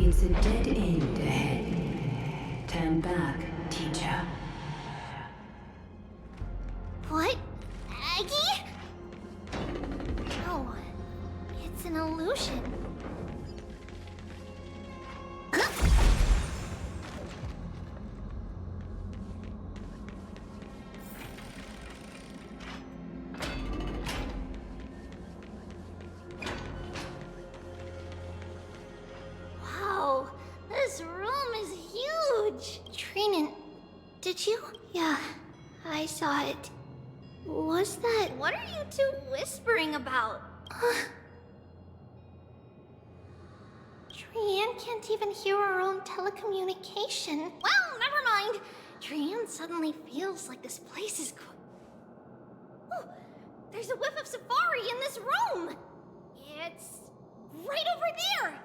It's a dead end ahead. Turn back, teacher. What? Aggie? No, it's an illusion. Wow, this room is huge. Tрианна, did you? Yeah, I saw it. Was that... What are you two whispering about? Tриanna can't even hear her own telecommunication. Well, never mind. Trianna suddenly feels like this place is... Oh, there's a whiff of safari in this room. It's right over there.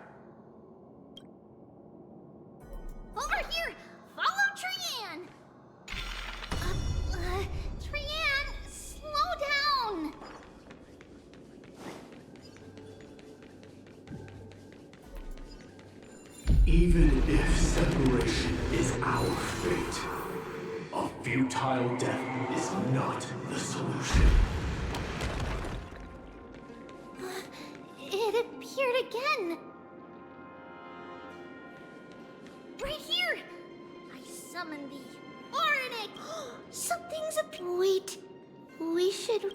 Over here. Follow Trianna. Trianna, slow down! Even if separation is our fate, a futile death is not the solution. It appeared again. Right here! I summoned thee. Oronix! Something's up. Wait, we should...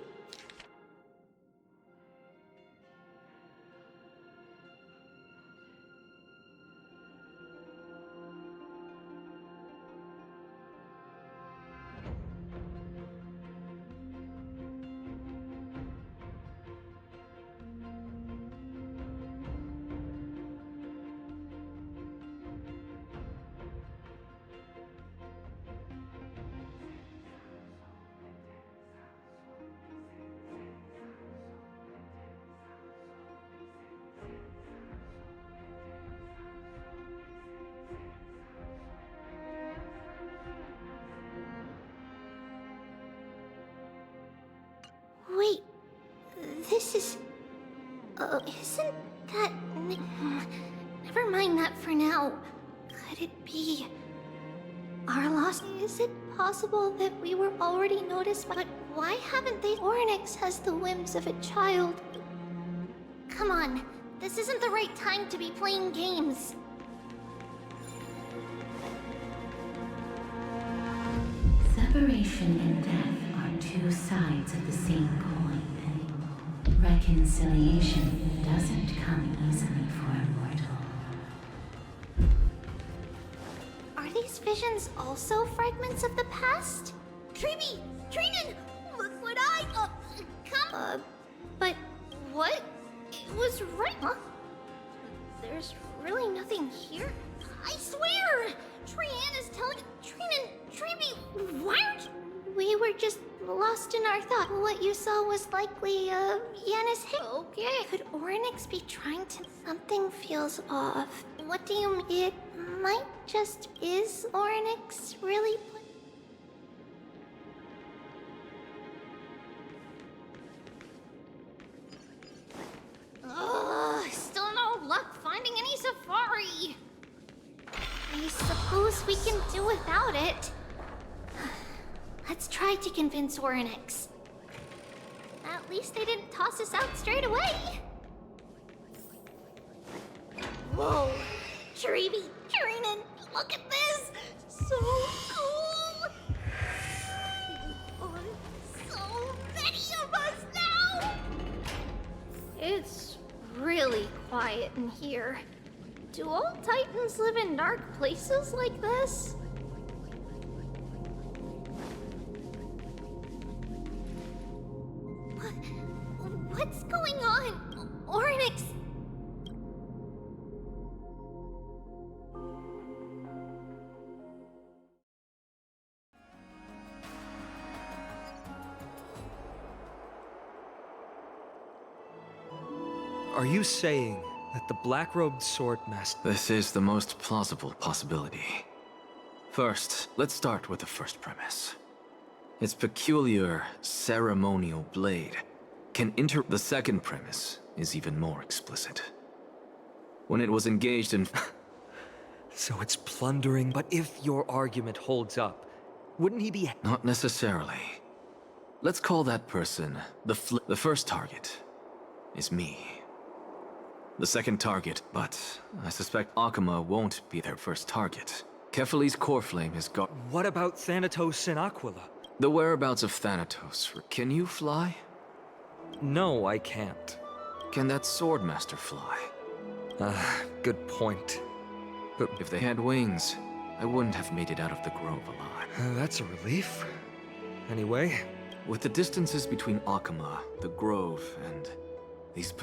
Wait, this is... isn't that... Never mind that for now. Could it be... our lost... Is it possible that we were already noticed by... But why haven't they... Oronix has the whims of a child. Come on, this isn't the right time to be playing games. Separation and death are two sides of the same coin. Reconciliation doesn't come easily for a mortal. Are these visions also fragments of the past? Treeby! Tрианна! Look what I... come... but what? It was right... Huh? There's really nothing here. I swear! Tриanna's telling... Tриanna... Treeby... Why aren't you... We were just lost in our thought. What you saw was likely, Yanis hit. Okay. Could Oronix be trying to... Something feels off. What do you mean? It might just... Is Oronix really... Ugh, still no luck finding any safari. I suppose we can do without it. Let's try to convince Oronix. At least they didn't toss us out straight away. Whoa, Treeby, Tрианна, look at this! So cool! So many of us now! It's really quiet in here. Do all Titans live in dark places like this? What's going on? Oronix! Are you saying that the black-robed sword master... This is the most plausible possibility. First, let's start with the first premise. Its peculiar, ceremonial blade can enter... The second premise is even more explicit. When it was engaged in... So it's plundering, but if your argument holds up, wouldn't he be... Not necessarily. Let's call that person the first target is me. The second target, but I suspect Охему won't be their first target. Kefali's core flame has got... What about Thanatos and Aquila? The whereabouts of Thanatos. Can you fly? No, I can't. Can that swordmaster fly? Good point. But If they had wings, I wouldn't have made it out of the grove alive. that's a relief. Anyway, With the distances between Охему, the grove, and these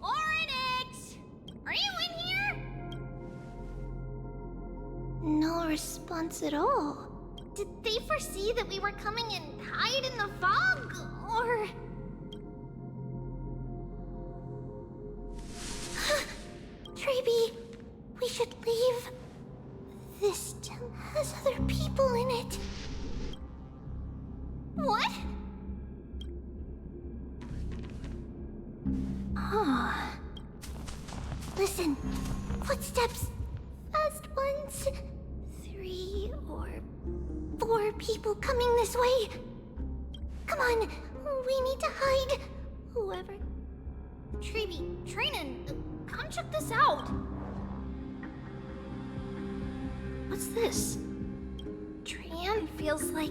Oronix! Are you in here? No response at all. Did they foresee that we were coming and hide in the fog? Or... Treeby, we should leave. This town has other people in it. What? Oh. Listen, footsteps. Fast ones. 3 or 4 people coming this way. Come on, we need to hide. Whoever... Treeby, Tрианна, come check this out. What's this? Tрианна feels like...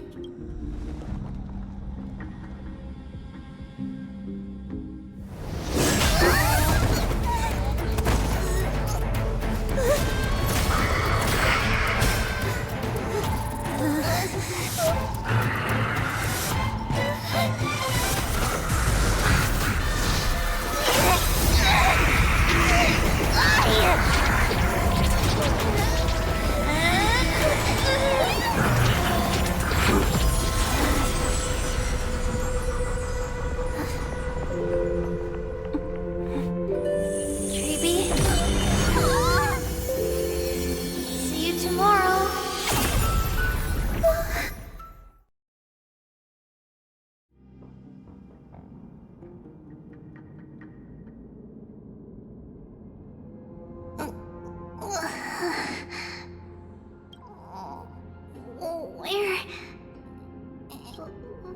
See you tomorrow. Where?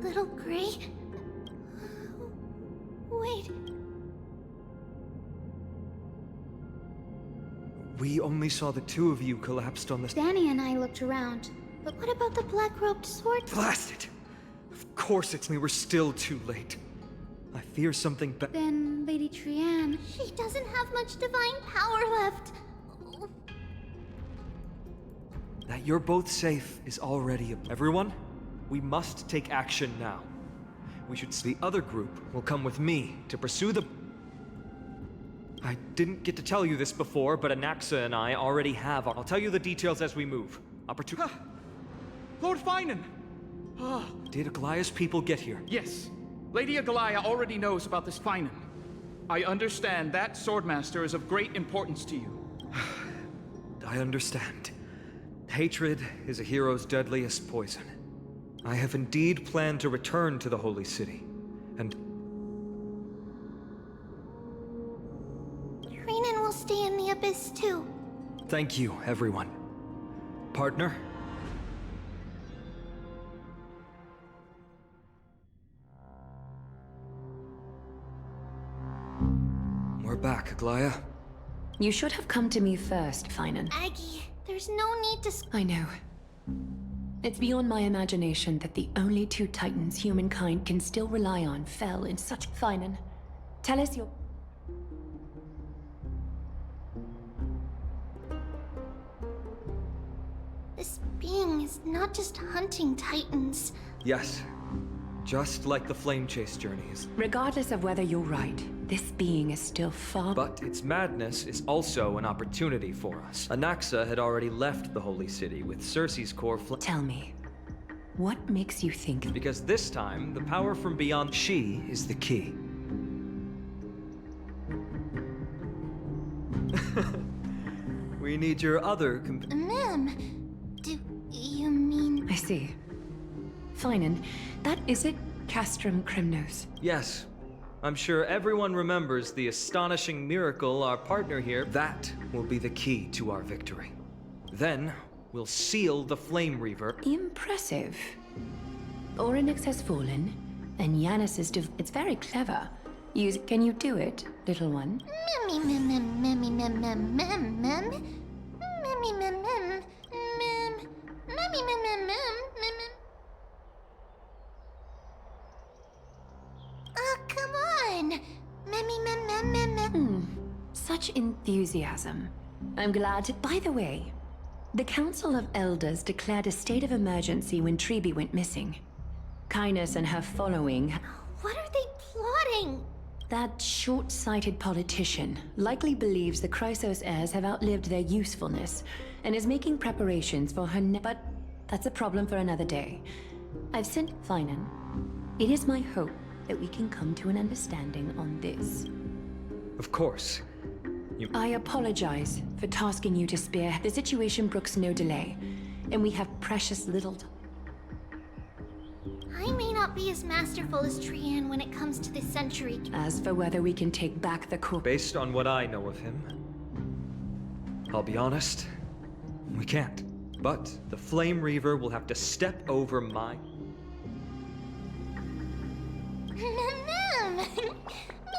Little Gray? Wait. we only saw the two of you collapsed on the... Danny and I looked around. But what about the black-robed sword? Blast it! Of course it's... We were still too late. I fear something Then Lady Tрианна... She doesn't have much divine power left. That you're both safe is already a... Everyone, we must take action now. We should... The other group will come with me to pursue the... I didn't get to tell you this before, but Anaxa and I already have our... I'll tell you the details as we move. Lord Finan! Did Aglaea's people get here? Yes. Lady Aglaya already knows about this Finan. I understand that swordmaster is of great importance to you. I understand. Hatred is a hero's deadliest poison. I have indeed planned to return to the Holy City, and... Tрианна will stay in the abyss too. Thank you, everyone. Partner? We're back, Aglaya. You should have come to me first, Finan. Aggie, there's no need to... I know. It's beyond my imagination that the only 2 titans humankind can still rely on fell in such... Finan, tell us your... This being is not just hunting titans. Yes. Just like the Flame Chase journeys. Regardless of whether you're right, this being is still far... But its madness is also an opportunity for us. Anaxa had already left the Holy City with Circe's core Tell me, what makes you think... Because this time, the power from beyond... She is the key. We need your other Ma'am, do you mean... I see. Finan, That is it, Castrum Crimnos. Yes. I'm sure everyone remembers the astonishing miracle our partner here. That will be the key to our victory. Then, we'll seal the Flame Reaver. Impressive. Oronix has fallen, and Yanis is It's very clever. Can you do it, little one? Oh, come on! Such enthusiasm. I'm glad to. By the way, the Council of Elders declared a state of emergency when Trebi went missing. Kainis and her following. What are they plotting? That short-sighted politician likely believes the Chrysos heirs have outlived their usefulness and is making preparations for her but that's a problem for another day. I've sent Finan. It is my hope that we can come to an understanding on this. Of course. I apologize for tasking you to spear. The situation brooks no delay, and we have precious little time. I may not be as masterful as Trianna when it comes to this century. As for whether we can take back the core... Based on what I know of him, I'll be honest, we can't. But the Flame Reaver will have to step over my...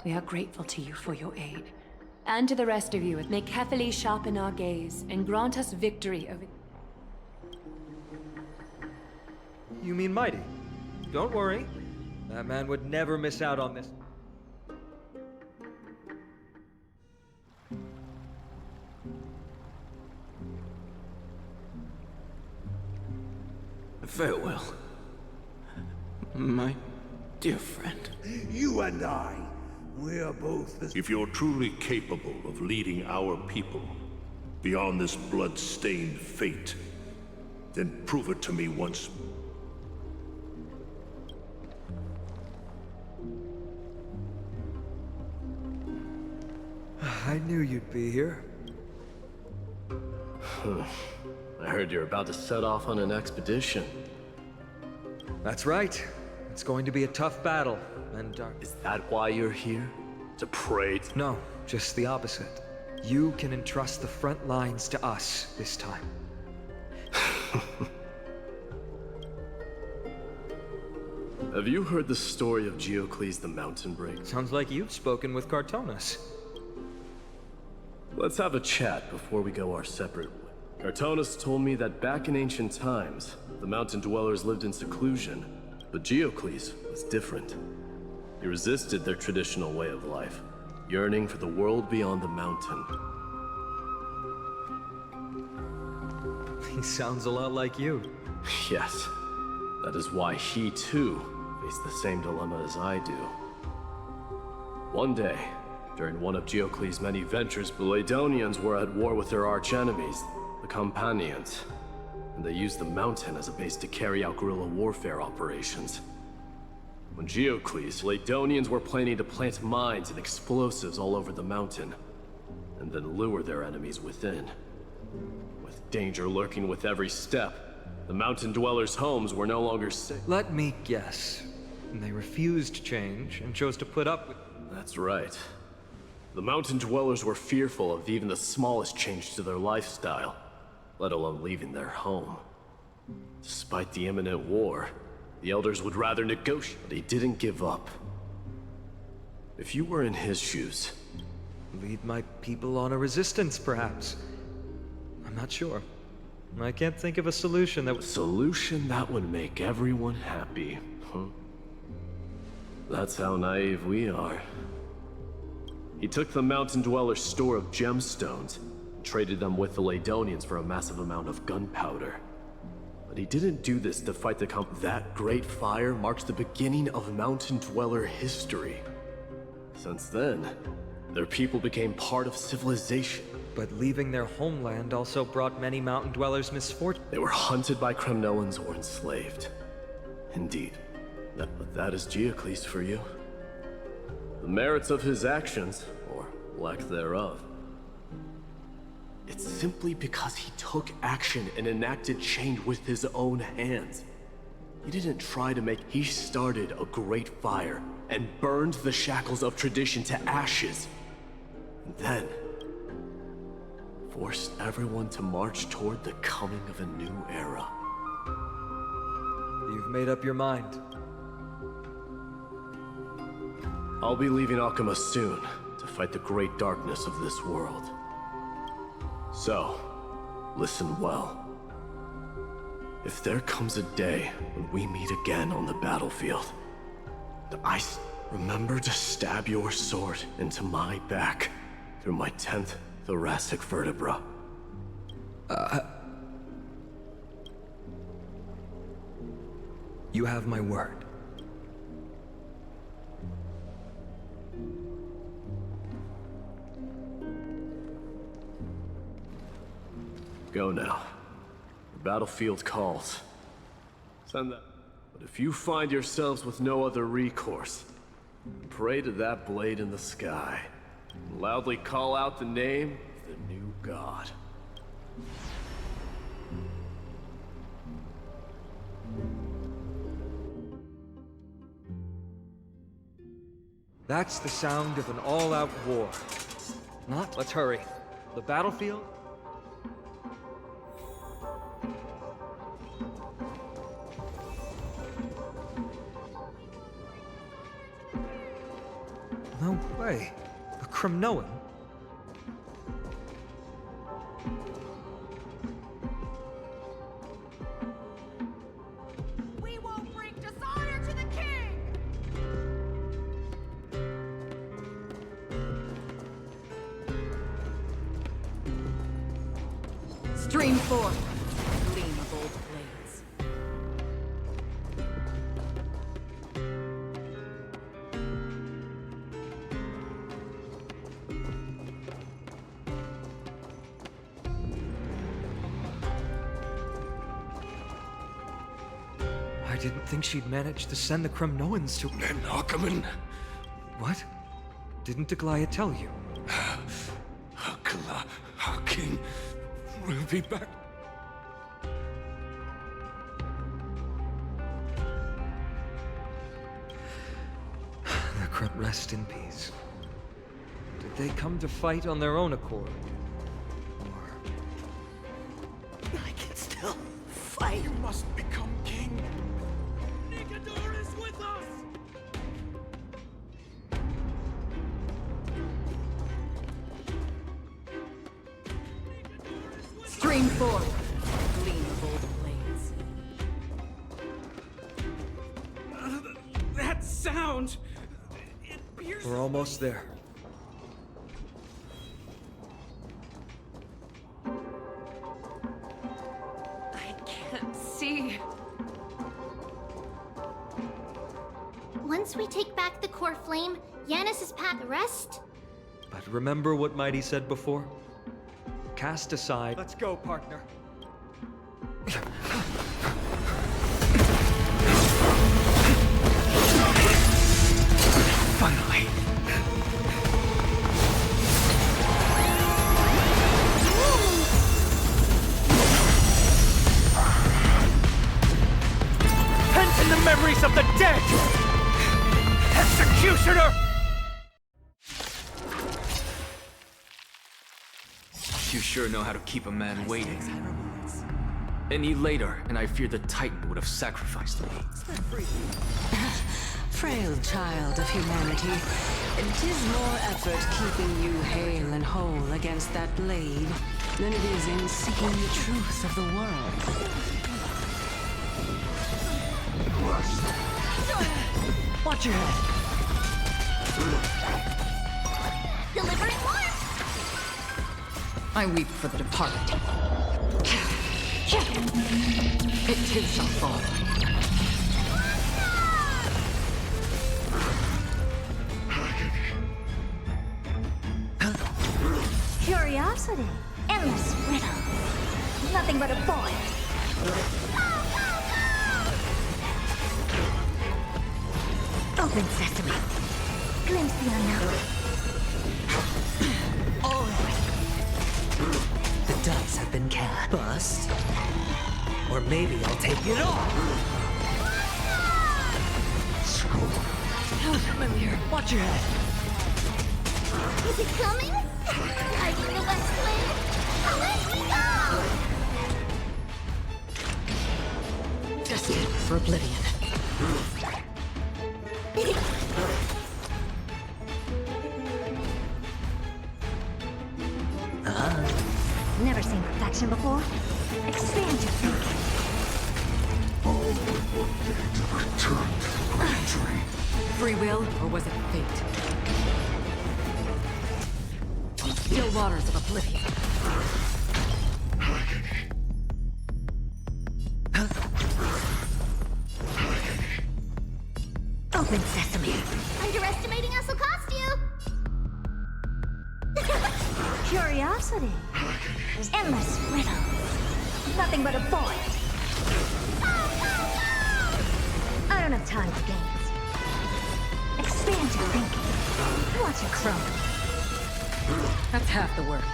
We are grateful to you for your aid. And to the rest of you, may carefully sharpen our gaze and grant us victory over... You mean Mighty? Don't worry. That man would never miss out on this. Farewell, my dear friend. You and I, we are both the... If you're truly capable of leading our people beyond this blood-stained fate, then prove it to me once. I knew you'd be here. I heard you're about to set off on an expedition. That's right. It's going to be a tough battle, and Is that why you're here? To pray? No, just the opposite. You can entrust the front lines to us this time. Have you heard the story of Geocles the Mountain Break? Sounds like you've spoken with Cartonis. Let's have a chat before we go our separate ways. Cartonis told me that back in ancient times, the mountain dwellers lived in seclusion, but Geocles was different. He resisted their traditional way of life, yearning for the world beyond the mountain. He sounds a lot like you. Yes, that is why he too faced the same dilemma as I do. One day, during one of Geocles' many ventures, the Ladonians were at war with their arch-enemies, the Companions, and they used the mountain as a base to carry out guerrilla warfare operations. When Geocles, Ladonians were planning to plant mines and explosives all over the mountain, and then lure their enemies within. With danger lurking with every step, the mountain dwellers' homes were no longer safe. Let me guess. They refused change and chose to put up with... That's right. The mountain dwellers were fearful of even the smallest change to their lifestyle, let alone leaving their home. Despite the imminent war, the elders would rather negotiate, but he didn't give up. If you were in his shoes... Lead my people on a resistance, perhaps. I'm not sure. I can't think of a solution that would... Solution that would make everyone happy, huh? That's how naive we are. He took the mountain dweller's store of gemstones, and traded them with the Ladonians for a massive amount of gunpowder. But he didn't do this to fight the That great fire marks the beginning of mountain dweller history. Since then, their people became part of civilization. But leaving their homeland also brought many mountain dwellers misfortune. They were hunted by Kremnoans or enslaved. Indeed. But that is Geocles for you. The merits of his actions, or lack thereof. It's simply because he took action and enacted change with his own hands. He didn't try to make... He started a great fire and burned the shackles of tradition to ashes. And then forced everyone to march toward the coming of a new era. You've made up your mind. I'll be leaving Охему soon to fight the great darkness of this world. So, listen well. If there comes a day when we meet again on the battlefield, remember to stab your sword into my back through my 10th thoracic vertebra. You have my word. Go now. The battlefield calls. Send that. But if you find yourselves with no other recourse, pray to that blade in the sky. And loudly call out the name of the new god. That's the sound of an all-out war. Not? Let's hurry. The battlefield? No way. A Kremnoan? We won't bring dishonor to the king! Stream forth, gleam of old blades. I didn't think she'd manage to send the Kremnoans to... And Охему, What? Didn't Aglaya tell you? King will be back. The Krem rest in peace. Did they come to fight on their own accord? Or... I can still fight. You must become king. Nikador is with us. Stream forth, gleam of old blades. That sound! It pierces. We're almost there. I can't see. Once we take back the core flame, Yanis is past the rest. But remember what Mighty said before? Cast aside... Let's go, partner. Finally. Pent in the memories of the dead! Executioner! You sure know how to keep a man waiting. Any later, and I fear the Titan would have sacrificed me. Frail child of humanity, 'tis more effort keeping you hale and whole against that blade than it is in seeking the truth of the world. Watch your head. Delivering one! I weep for the departed. It too shall fall. Curiosity. Endless riddle. Nothing but a boy. Open sesame. Glimpse the unknown. All right. The dice have been cast. Bust. Or maybe I'll take it off. Familiar. Watch your head. Is it coming? I in the west wind. Away we go! Destined for oblivion. Never seen perfection before. Expand your thinking. Free will, or was it fate? Still waters of oblivion. Open sesame. Underestimating us will cost you. Curiosity. Endless riddles. Nothing but a void. I don't have time for games. Expand your thinking. Watch your crow. That's half the work.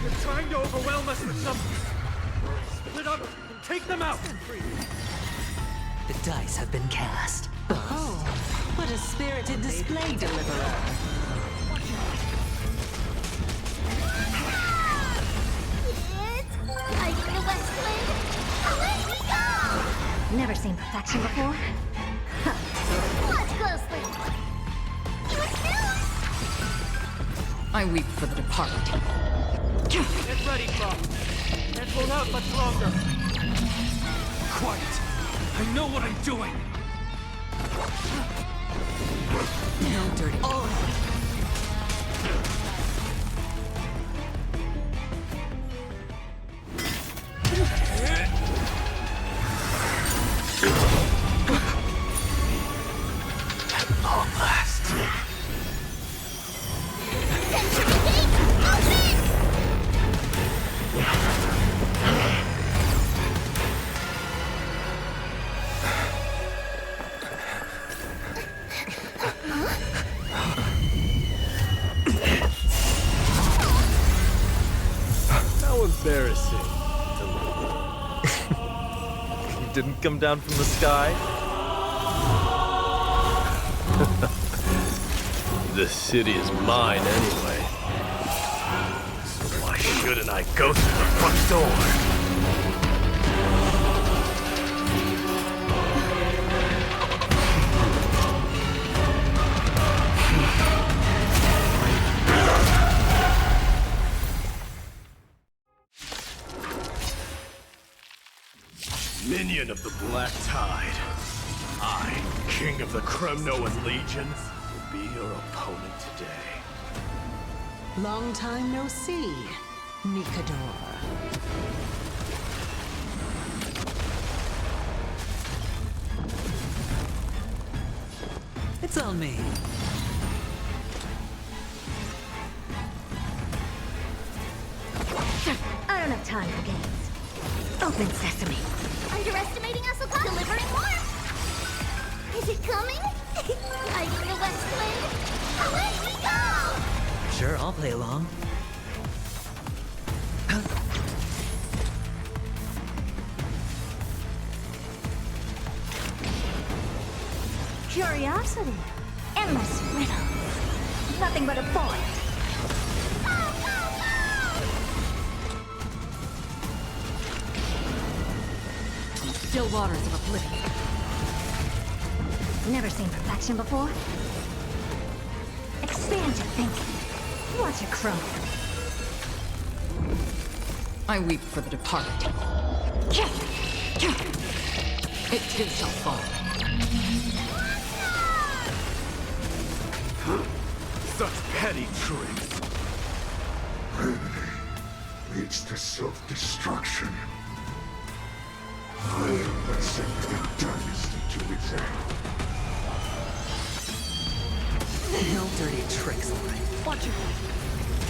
You're trying to overwhelm us with numbers. Split up and take them out. The dice have been cast. Oh, what a spirited display, Deliverer. I in the west wind. Away we go! Never seen perfection before? Huh. Watch closely. You snooze! I weep for the departed. Get ready, Plan. Can't hold out much longer. Quiet. I know what I'm doing. No dirty. At long last. Century gate, open! How embarrassing. You didn't come down from the sky? This city is mine anyway. So why shouldn't I go through the front door? Minion of the Black Tide, I, King of the Kremnoan Legion, will be your opponent today. Long time no see, Nikador. It's on me. I don't have time for games. Open sesame. Underestimating us will cost delivering more. Is it coming? I in the west wind. Away we go! Sure, I'll play along. Curiosity. Endless riddles. Nothing but a void. Still waters of oblivion. Never seen perfection before? Expand your thinking. Watch your crow. I weep for the departed. It too shall fall. Such petty tricks. Vanity leads to self-destruction. I am the second dynasty to its end. No dirty tricks, all right. Watch your head.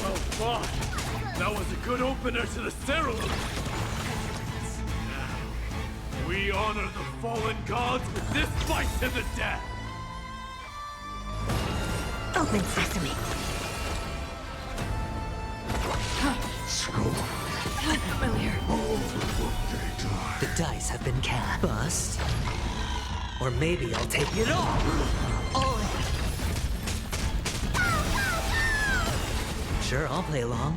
Oh, fine. That was a good opener to the ceremony. Now, we honor the fallen gods with this fight to the death. Open sesame. Skull. Familiar. All before they die. The dice have been cast. Bust. Or maybe I'll take it all. Oh. Sure, I'll play along.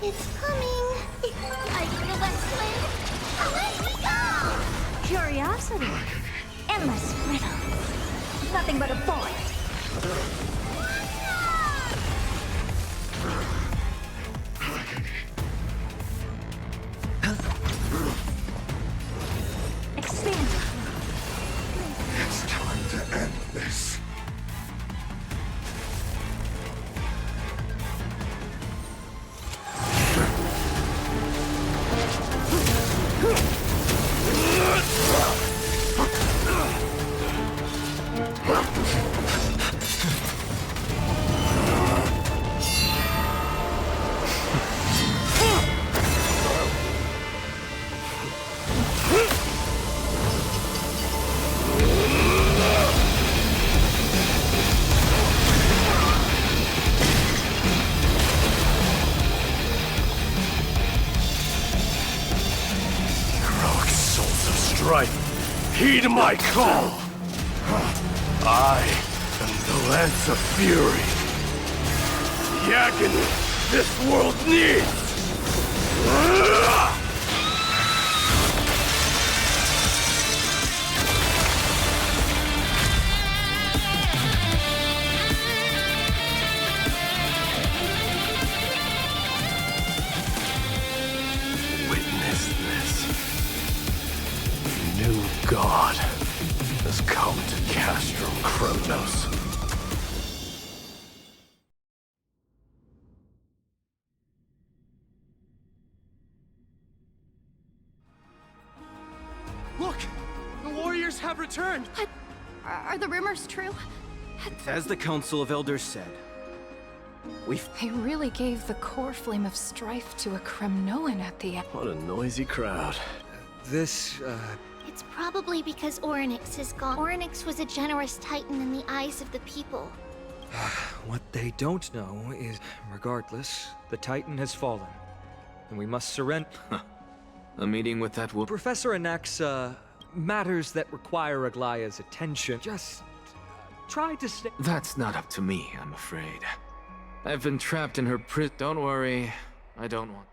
It's coming. I feel that swing. Away we go! Curiosity. Endless riddles. Nothing but a void. Expand. It's time to end this. Heed my call! I am the Lance of Fury. The agony this world needs! Witness this. New God has come to Castrum Kronos. Look! The warriors have returned! What? Are the rumors true? As the Council of Elders said, They really gave the core flame of strife to a Kremnoan at the end. What a noisy crowd. This, It's probably because Oronix is gone. Oronix was a generous titan in the eyes of the people. what they don't know is, regardless, the Titan has fallen. And we must surrender. A meeting with that woman. Professor Anaxa, matters that require Aglaea's attention. Just try to stay. That's not up to me, I'm afraid. I've been trapped in her Don't worry, I don't want.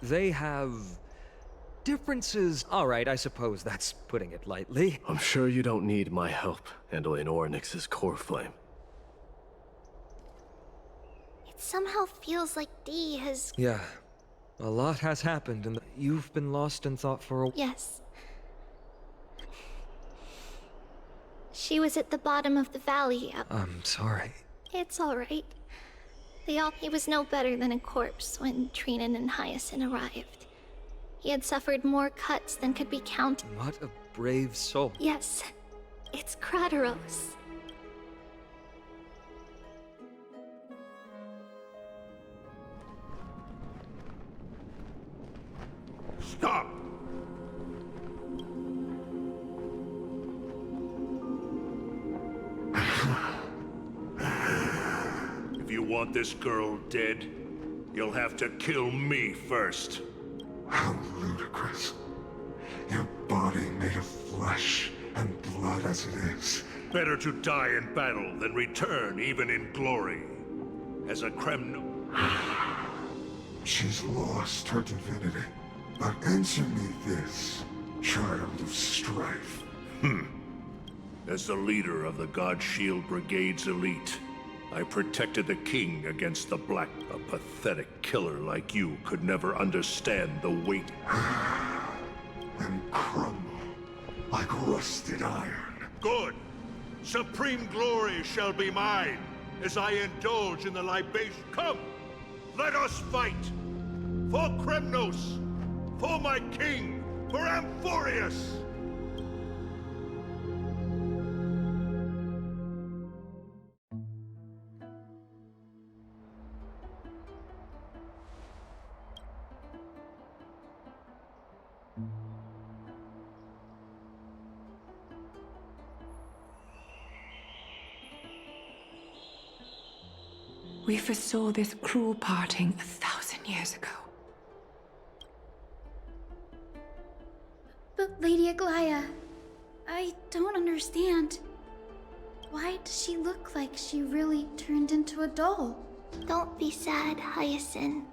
They have differences. All right, I suppose that's putting it lightly. I'm sure you don't need my help handling Oronix's core flame. It somehow feels like D has... Yeah, a lot has happened, and you've been lost in thought for a... Yes. She was at the bottom of the valley. I'm sorry. It's all right. He was no better than a corpse when Tрианна and Hyacinth arrived. He had suffered more cuts than could be counted. What a brave soul. Yes, it's Krateros. Stop! If you want this girl dead, you'll have to kill me first. How ludicrous. Your body made of flesh and blood as it is. Better to die in battle than return even in glory. As a Kremno... She's lost her divinity. But answer me this, child of strife. As the leader of the God Shield Brigade's elite, I protected the king against the Black. A pathetic killer like you could never understand the weight. And crumble like rusted iron. Good! Supreme glory shall be mine, as I indulge in the libation. Come! Let us fight! For Kremnos! For my king! For Amphorius! We foresaw this cruel parting 1,000 years ago. But Lady Aglaya, I don't understand. Why does she look like she really turned into a doll? Don't be sad, Hyacinth.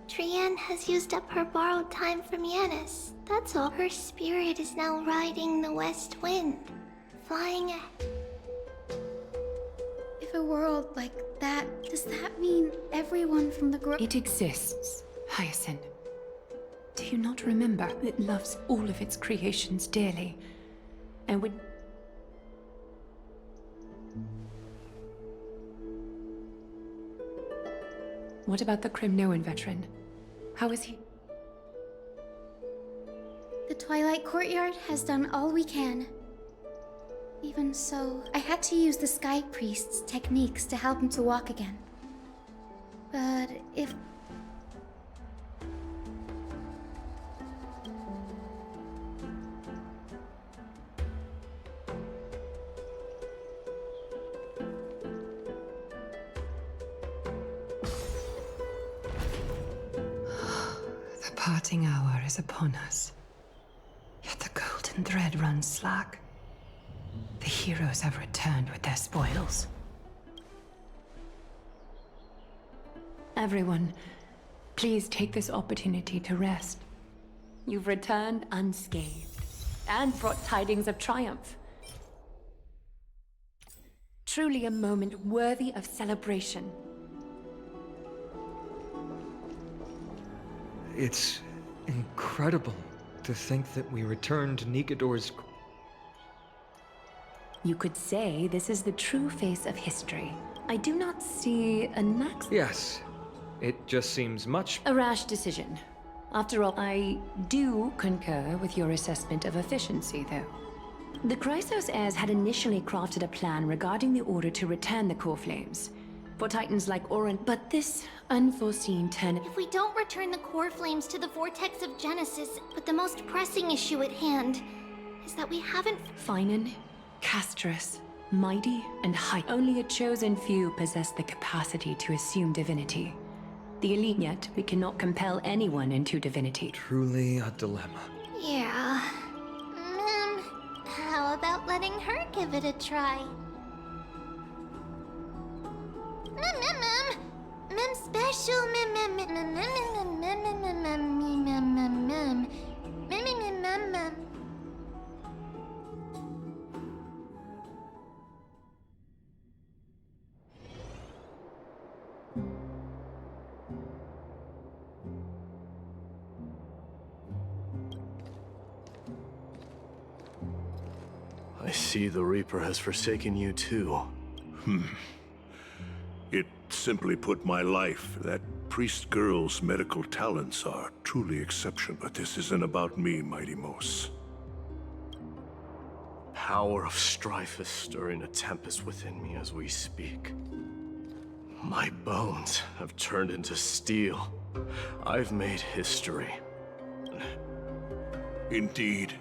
Trianna has used up her borrowed time from Yanis. That's all. Her spirit is now riding the west wind, flying If a world like that, does that mean everyone from the It exists, Hyacinth. Do you not remember? It loves all of its creations dearly, and would... What about the Crimnoan veteran? How is he? The Twilight Courtyard has done all we can. Even so, I had to use the Sky Priest's techniques to help him to walk again. But if... The parting hour is upon us. Yet the golden thread runs slack. The heroes have returned with their spoils. Everyone, please take this opportunity to rest. You've returned unscathed, and brought tidings of triumph. Truly a moment worthy of celebration. It's incredible to think that we returned to Nikador's... You could say this is the true face of history. I do not see a next... Yes. It just seems much... A rash decision. After all, I do concur with your assessment of efficiency, though. The Chrysos heirs had initially crafted a plan regarding the order to return the core flames for titans like Oron, but this unforeseen turn... If we don't return the core flames to the vortex of Genesis, but the most pressing issue at hand is that we haven't... Finan, Castrus, mighty and high. Only a chosen few possess the capacity to assume divinity. The elite, yet we cannot compel anyone into divinity. Truly a dilemma. Yeah. How about letting her give it a try? Special I see the Reaper has forsaken you too. It simply put my life. That priest girl's medical talents are truly exceptional. But this isn't about me, Mighty Mos. Power of strife is stirring a tempest within me as we speak. My bones have turned into steel. I've made history. Indeed.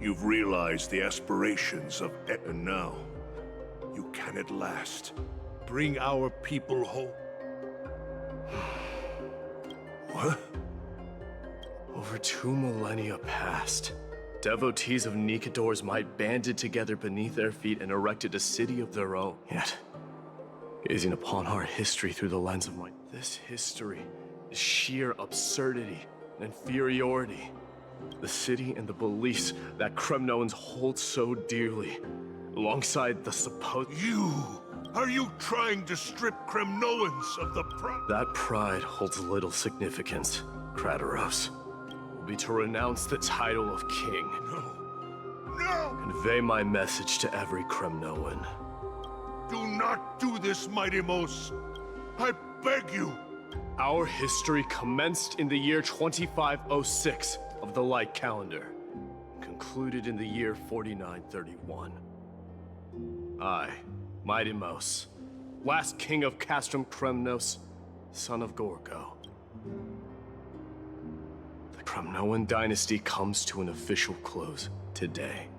You've realized the aspirations of and now you can at last bring our people home. What? Over 2 millennia passed. Devotees of Nikador's might banded together beneath their feet and erected a city of their own. Yet, gazing upon our history through the lens of this history is sheer absurdity and inferiority. The city and the beliefs that Kremnoans hold so dearly, alongside the supposed... Are you trying to strip Kremnoans of the pride? That pride holds little significance, Krateros. Will be to renounce the title of king. No! Convey my message to every Kremnoan. Do not do this, Mighty Mos. I beg you. Our history commenced in the year 2506 of the Light Calendar, concluded in the year 4931. I, Mighty Mos, last king of Castrum Kremnos, son of Gorgo. The Kremnoan dynasty comes to an official close today.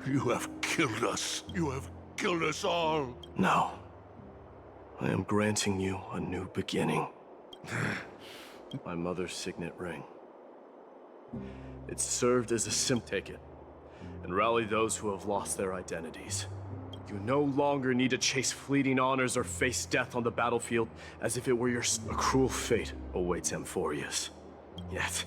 You have killed us. You have killed us all. No. I am granting you a new beginning. My mother's signet ring. It served as a symbol. Take it, and rally those who have lost their identities. You no longer need to chase fleeting honors or face death on the battlefield as if it were your... A cruel fate awaits Amphorius. Yet,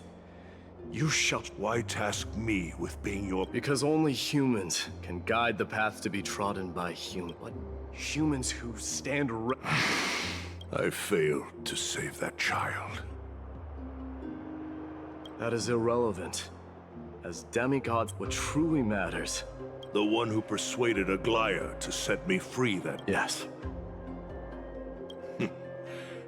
you shall... Why task me with being your... Because only humans can guide the path to be trodden by humans who stand... I failed to save that child. That is irrelevant. As demigods, what truly matters... The one who persuaded Aglaya to set me free that... Yes.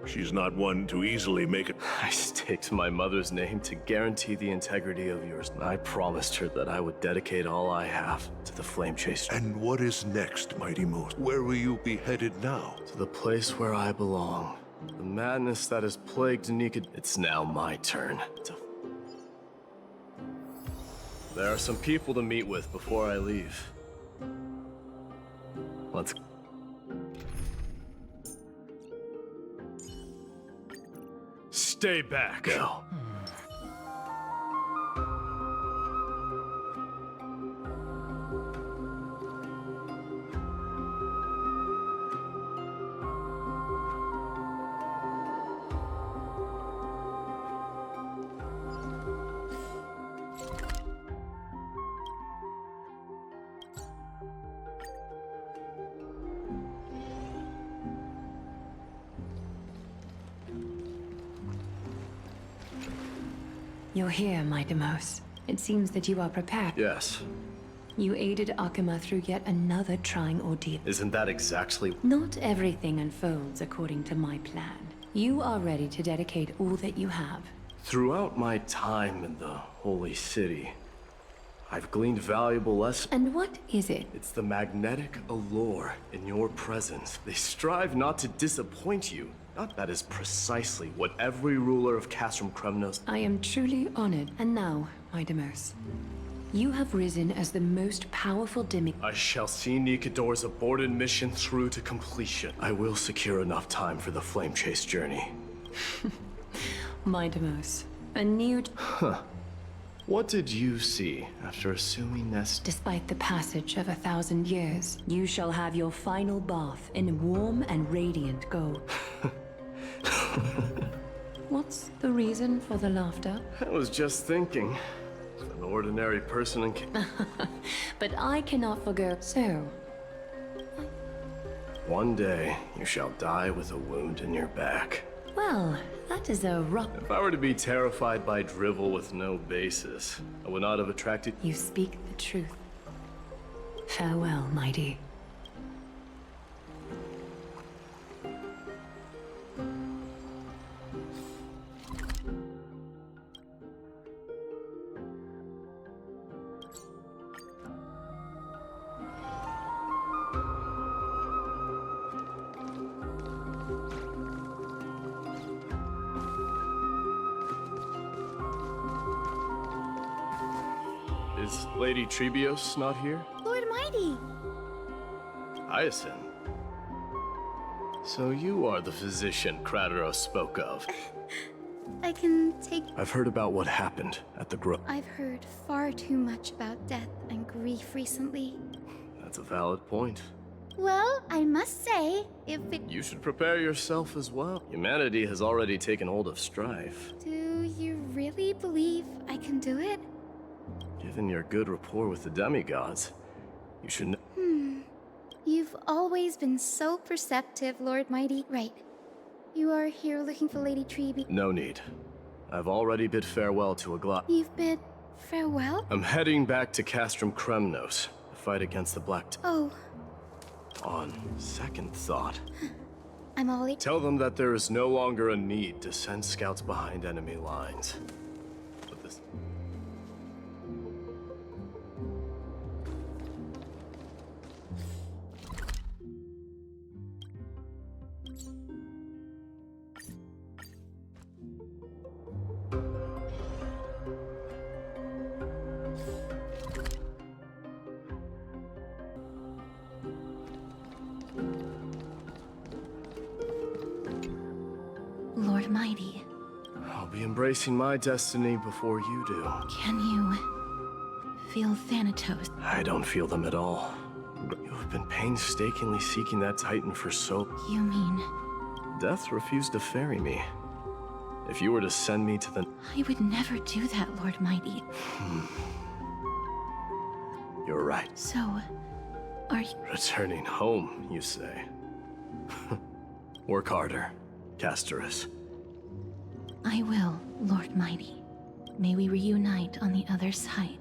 She's not one to easily make it. I staked my mother's name to guarantee the integrity of yours. I promised her that I would dedicate all I have to the flame chase. And what is next, Mighty Most? Where will you be headed now? To the place where I belong. The madness that has plagued Nika... It's now my turn to... There are some people to meet with before I leave. Let's... Stay back. Go. You're here, my Demos. It seems that you are prepared. Yes. You aided Охему through yet another trying ordeal. Isn't that exactly... Not everything unfolds according to my plan. You are ready to dedicate all that you have. Throughout my time in the Holy City, I've gleaned valuable lessons. And what is it? It's the magnetic allure in your presence. They strive not to disappoint you. That is precisely what every ruler of Castrum Kremnos... I am truly honored. And now, my Demos, you have risen as the most powerful demigod. I shall see Nikador's aborted mission through to completion. I will secure enough time for the flame chase journey. My Demos, a new... Huh. What did you see after assuming Nest? Despite the passage of 1,000 years, you shall have your final bath in warm and radiant gold. What's the reason for the laughter? I was just thinking. An ordinary person in... But I cannot forgo... So... One day, you shall die with a wound in your back. Well, that is a rough... If I were to be terrified by drivel with no basis, I would not have attracted... You speak the truth. Farewell, mighty. Is Lady Trebios not here? Lord Mighty! Hyacinth. So you are the physician Kratero spoke of. I can take... I've heard about what happened at the grove. I've heard far too much about death and grief recently. That's a valid point. Well, I must say, if it... You should prepare yourself as well. Humanity has already taken hold of strife. Do you really believe I can do it? Given your good rapport with the demigods, you should know. You've always been so perceptive, Lord Mighty. Right. You are here looking for Lady Trebi. No need. I've already bid farewell to Aglaya. You've bid farewell? I'm heading back to Castrum Kremnos to fight against the Black... Oh. On second thought, I'm all... Tell them that there is no longer a need to send scouts behind enemy lines. But this... Lord Mighty. I'll be embracing my destiny before you do. Can you feel Thanatos? I don't feel them at all. You have been painstakingly seeking that Titan for so... You mean... Death refused to ferry me. If you were to send me to the... I would never do that, Lord Mighty. You're right. So, are you... Returning home, you say? Work harder, Casterus. I will, Lord Mighty. May we reunite on the other side.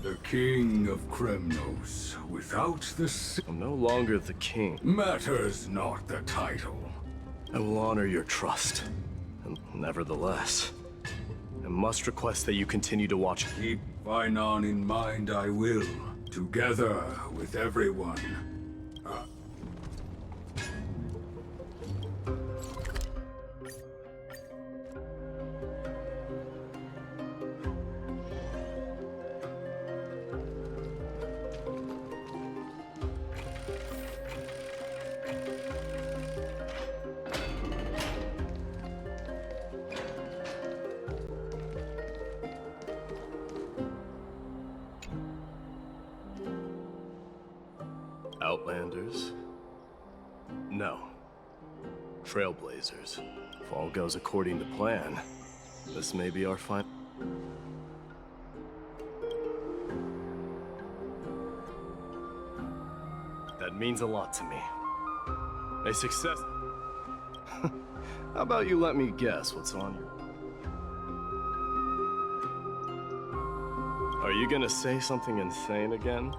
The king of Kremnos, without the... I'm no longer the king. Matters not the title. I will honor your trust. And nevertheless, I must request that you continue to watch. Keep Finon in mind, I will. Together with everyone. Outlanders? No. Trailblazers. If all goes according to plan, this may be our final... That means a lot to me. A success... How about you let me guess what's on your... Are you gonna say something insane again?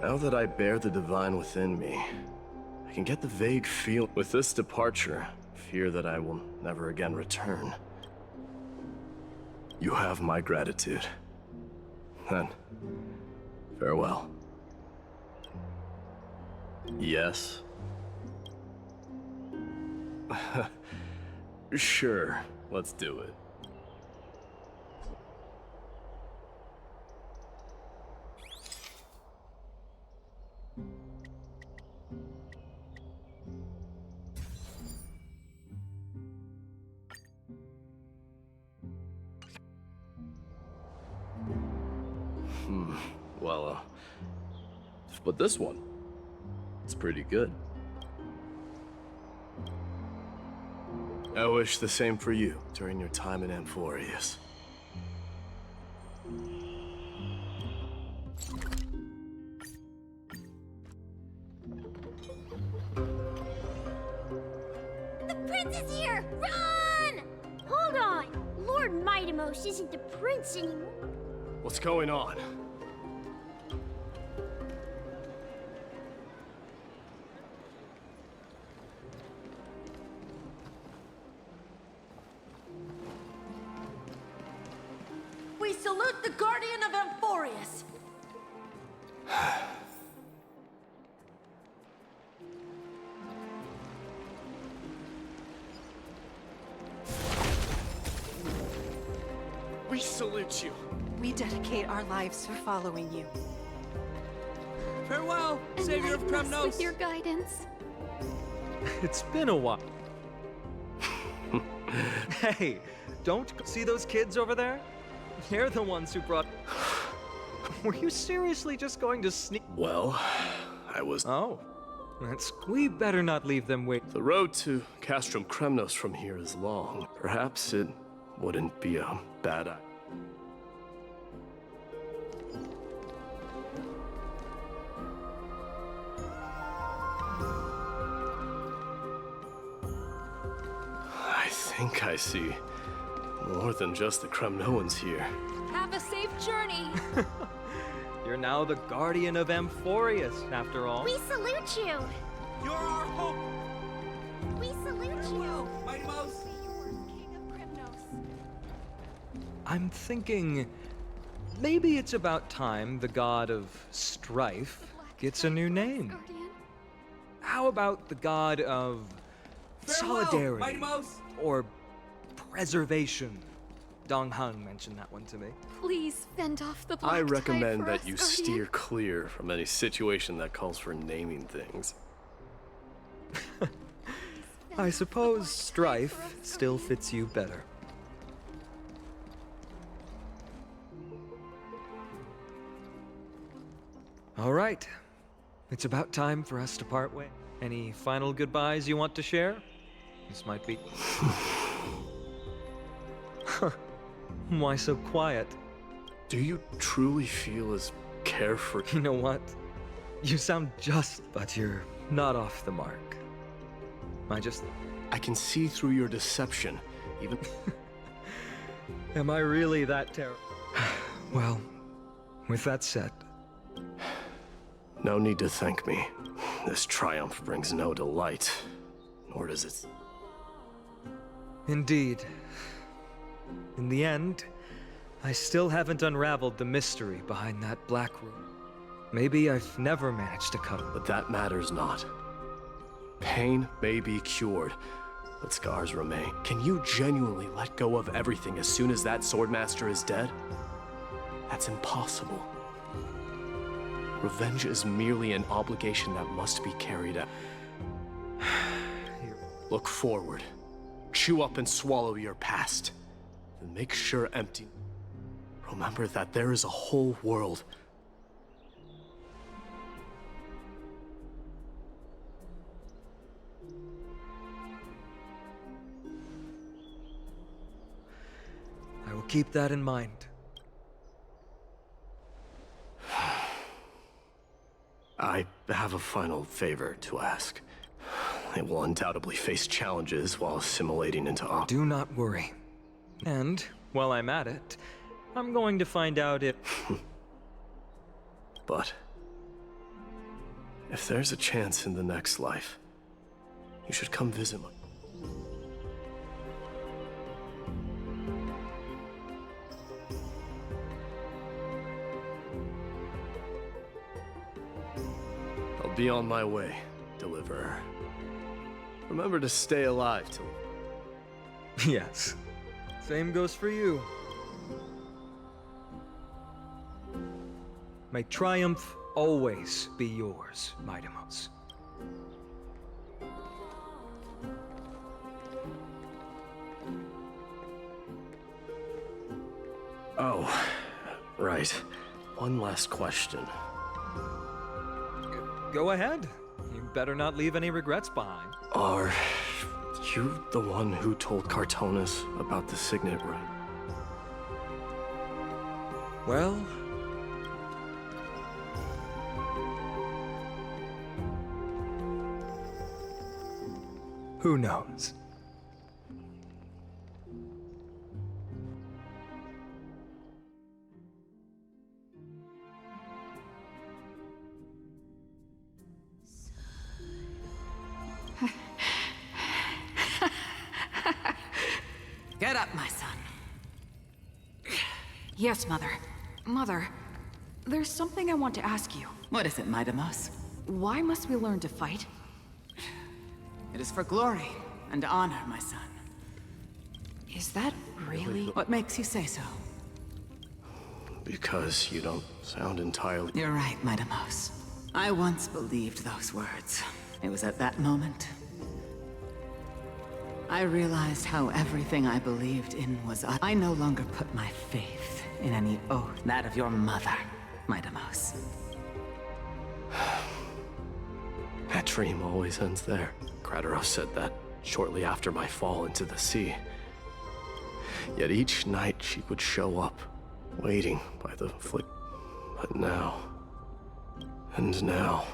Now that I bear the divine within me, I can get the vague feel with this departure, fear that I will never again return. You have my gratitude. Then, farewell. Yes? Sure, let's do it. Well, but this one, it's pretty good. I wish the same for you during your time in Amphorius. The prince is here! Run! Hold on! Lord Mightimos isn't the prince anymore. What's going on? We salute the guardian of Amphorius. We salute you. We dedicate our lives to following you. Farewell, savior of Kremnos. With your guidance. It's been a while. Hey, don't see those kids over there? They're the ones who brought... Were you seriously just going to sneak... Well, I was... Oh, we better not leave them wait. The road to Castrum Kremnos from here is long. Perhaps it wouldn't be a bad idea. I think I see more than just the Kremnoans here. Have a safe journey. You're now the guardian of Amphorius, after all. We salute you! You're our hope! We salute you! Mighty Mouse! I'm thinking maybe it's about time the god of strife gets a new name. How about the god of solidarity Mighty Mouse! or preservation? Dong Hung mentioned that one to me. Please fend off the black I tide recommend for that us, you Guardian. steer clear from any situation that calls for naming things. I suppose strife still fits you better. All right. It's about time for us to part ways. Any final goodbyes you want to share? This might be... Why so quiet? Do you truly feel as carefree? You know what? You sound just, but you're not off the mark. I can see through your deception, even... Am I really that terrible? Well, with that said... No need to thank me. This triumph brings no delight, nor does it... Indeed. In the end, I still haven't unraveled the mystery behind that black room. Maybe I've never managed to cut it. But that matters not. Pain may be cured, but scars remain. Can you genuinely let go of everything as soon as that swordmaster is dead? That's impossible. Revenge is merely an obligation that must be carried out. Look forward. Chew up and swallow your past. And make sure empty. Remember that there is a whole world. I will keep that in mind. I have a final favor to ask. They will undoubtedly face challenges while assimilating into Do not worry. And, while I'm at it, I'm going to find out if... But... if there's a chance in the next life, you should come visit my... I'll be on my way, Deliverer. Remember to stay alive till... Yes. Same goes for you. May triumph always be yours, Mighty Mouse. Oh, right. One last question. Go ahead. You better not leave any regrets behind. Are you the one who told Cartonis about the signet ring? Well... who knows? Get up, my son. Yes, Mother. Mother, there's something I want to ask you. What is it, Mighty Mouse? Why must we learn to fight? It is for glory and honor, my son. Is that really? What makes you say so? Because you don't sound entirely... You're right, Mighty Mouse. I once believed those words. It was at that moment I realized how everything I believed in was... I no longer put my faith in any oath. That of your mother, Mighty Mouse. That dream always ends there. Kratero said that shortly after my fall into the sea. Yet each night she would show up, waiting by the foot. But now... and now...